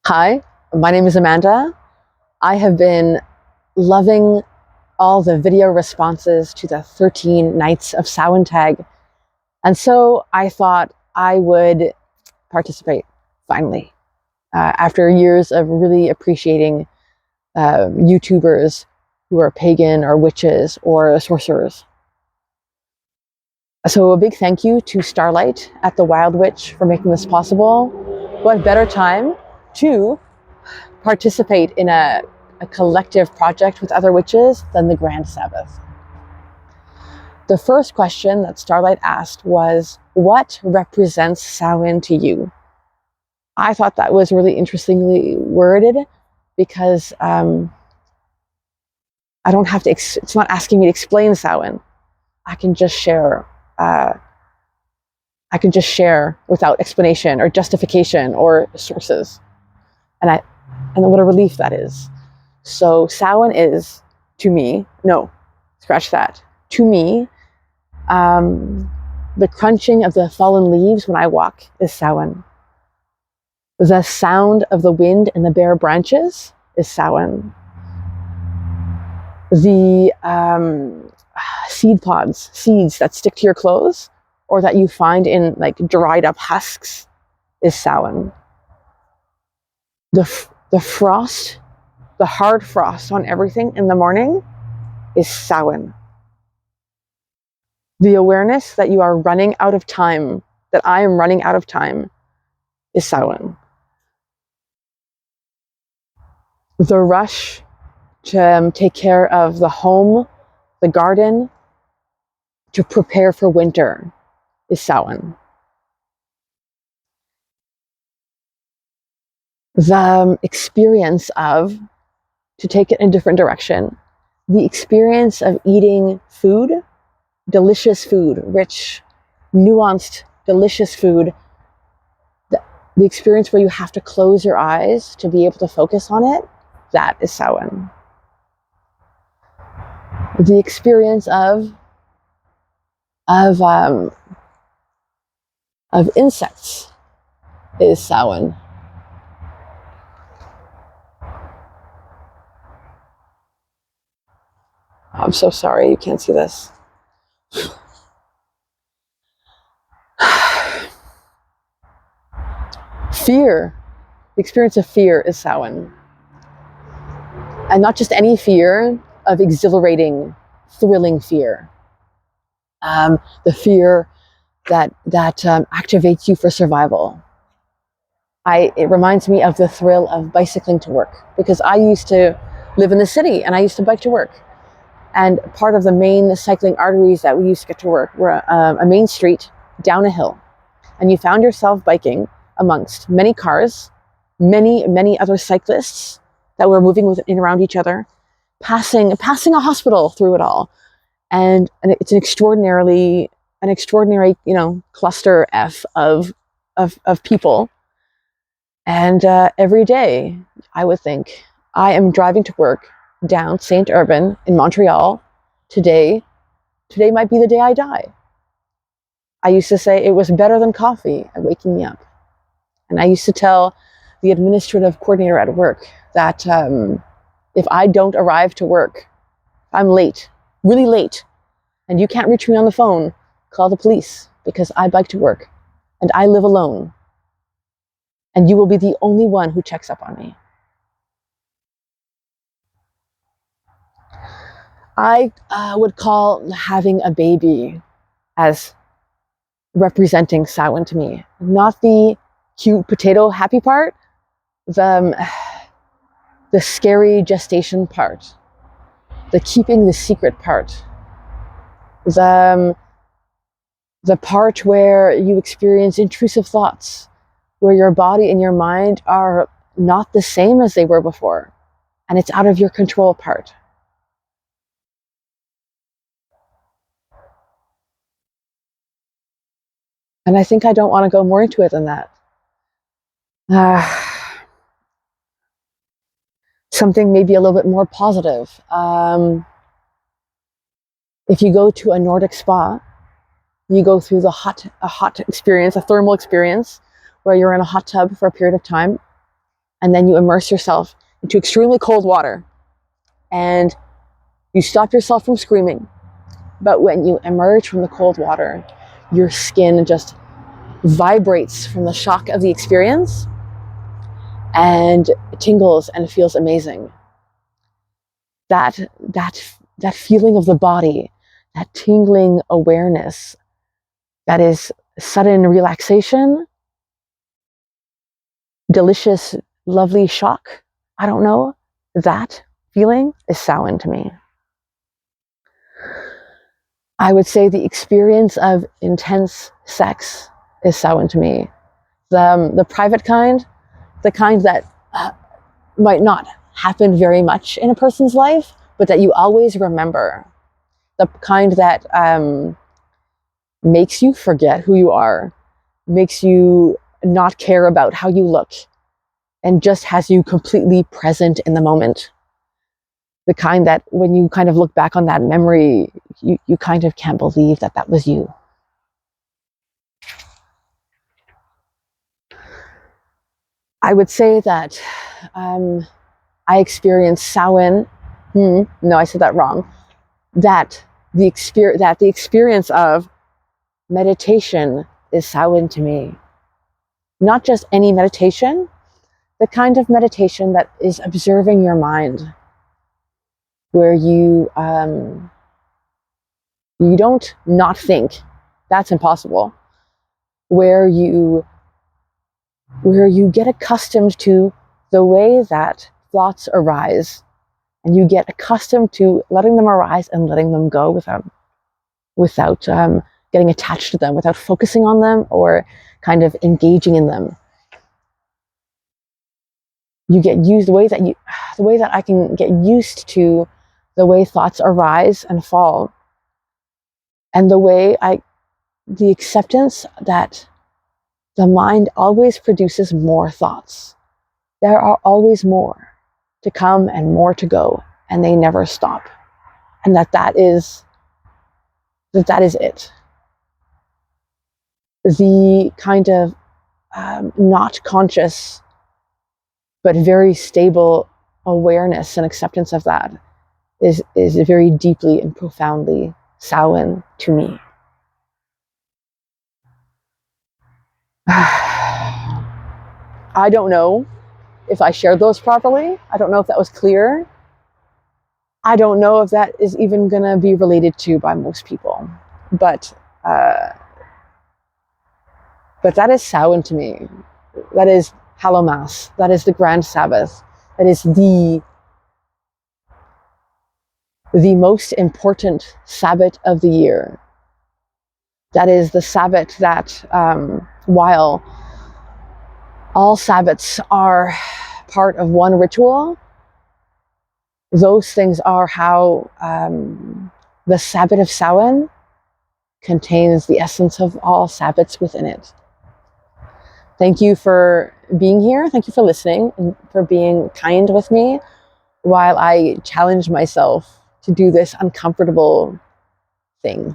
Hi, my name is Amanda. I have been loving all the video responses to the 13 Nights of Samhain tag, and so I thought I would participate finally. After years of really appreciating YouTubers who are pagan or witches or sorcerers. So a big thank you to Starlight at the Wild Witch for making this possible. What better time to participate in a collective project with other witches than the Grand Sabbath? The first question that Starlight asked was, what represents Samhain to you? I thought that was really interestingly worded because I don't have to, it's not asking me to explain Samhain. I can just share without explanation or justification or sources. And what a relief that is. So Samhain is, to me, no, scratch that. To me, the crunching of the fallen leaves when I walk is Samhain. The sound of the wind in the bare branches is Samhain. The seeds that stick to your clothes or that you find in like dried up husks is Samhain. The frost, the hard frost on everything in the morning is Samhain. The awareness that you are running out of time, that I am running out of time, is Samhain. The rush to take care of the home, the garden, to prepare for winter is Samhain. The experience of, to take it in a different direction, the experience of eating food, delicious food, rich, nuanced, delicious food, the experience where you have to close your eyes to be able to focus on it, that is Samhain. The experience of insects is Samhain. I'm so sorry you can't see this. Fear, the experience of fear is Samhain. And not just any fear, of exhilarating, thrilling fear. The fear that activates you for survival. It reminds me of the thrill of bicycling to work, because I used to live in the city and I used to bike to work. And part of the main cycling arteries that we used to get to work were a main street down a hill. And you found yourself biking amongst many cars, many other cyclists that were moving in around each other, passing a hospital through it all. And it's an extraordinary, cluster F of people. And every day, I would think, I am driving to work down St. Urbain in Montreal. Today might be the day I die. I used to say it was better than coffee at waking me up. And I used to tell the administrative coordinator at work that if I don't arrive to work, I'm late, really late, and you can't reach me on the phone, call the police, because I bike to work and I live alone. And you will be the only one who checks up on me. I would call having a baby as representing Samhain to me. Not the cute potato happy part, the scary gestation part, the keeping the secret part, the part where you experience intrusive thoughts, where your body and your mind are not the same as they were before, and it's out of your control part. And I think I don't want to go more into it than that. Something maybe a little bit more positive. If you go to a Nordic spa, you go through a hot experience, a thermal experience, where you're in a hot tub for a period of time, and then you immerse yourself into extremely cold water, and you stop yourself from screaming. But when you emerge from the cold water, your skin just vibrates from the shock of the experience and tingles and feels amazing. That feeling of the body, that tingling awareness, that is sudden relaxation, delicious, lovely shock, I don't know, that feeling is Samhain to me. I would say the experience of intense sex is Samhain to me. The private kind, the kind that might not happen very much in a person's life, but that you always remember. The kind that makes you forget who you are, makes you not care about how you look, and just has you completely present in the moment. The kind that when you kind of look back on that memory, you kind of can't believe that that was you. I would say that I experienced Samhain. No, I said that wrong. That the experience of meditation is Samhain to me. Not just any meditation, the kind of meditation that is observing your mind, where you don't not think. That's impossible. Where you get accustomed to the way that thoughts arise, and you get accustomed to letting them arise and letting them go without getting attached to them, without focusing on them or kind of engaging in them. You get used the way that I can get used to the way thoughts arise and fall, and the acceptance that the mind always produces more thoughts. There are always more to come and more to go, and they never stop. And that is it. The kind of not conscious, but very stable awareness and acceptance of that is very deeply and profoundly Samhain to me. I don't know if I shared those properly. I don't know if that was clear. I don't know if that is even going to be related to by most people. But that is Samhain to me. That is Hallowmas. That is the Grand Sabbath. That is the most important Sabbath of the year. That is the Sabbath that, while all Sabbaths are part of one ritual, those things are how the Sabbath of Samhain contains the essence of all Sabbaths within it. Thank you for being here. Thank you for listening and for being kind with me while I challenge myself to do this uncomfortable thing.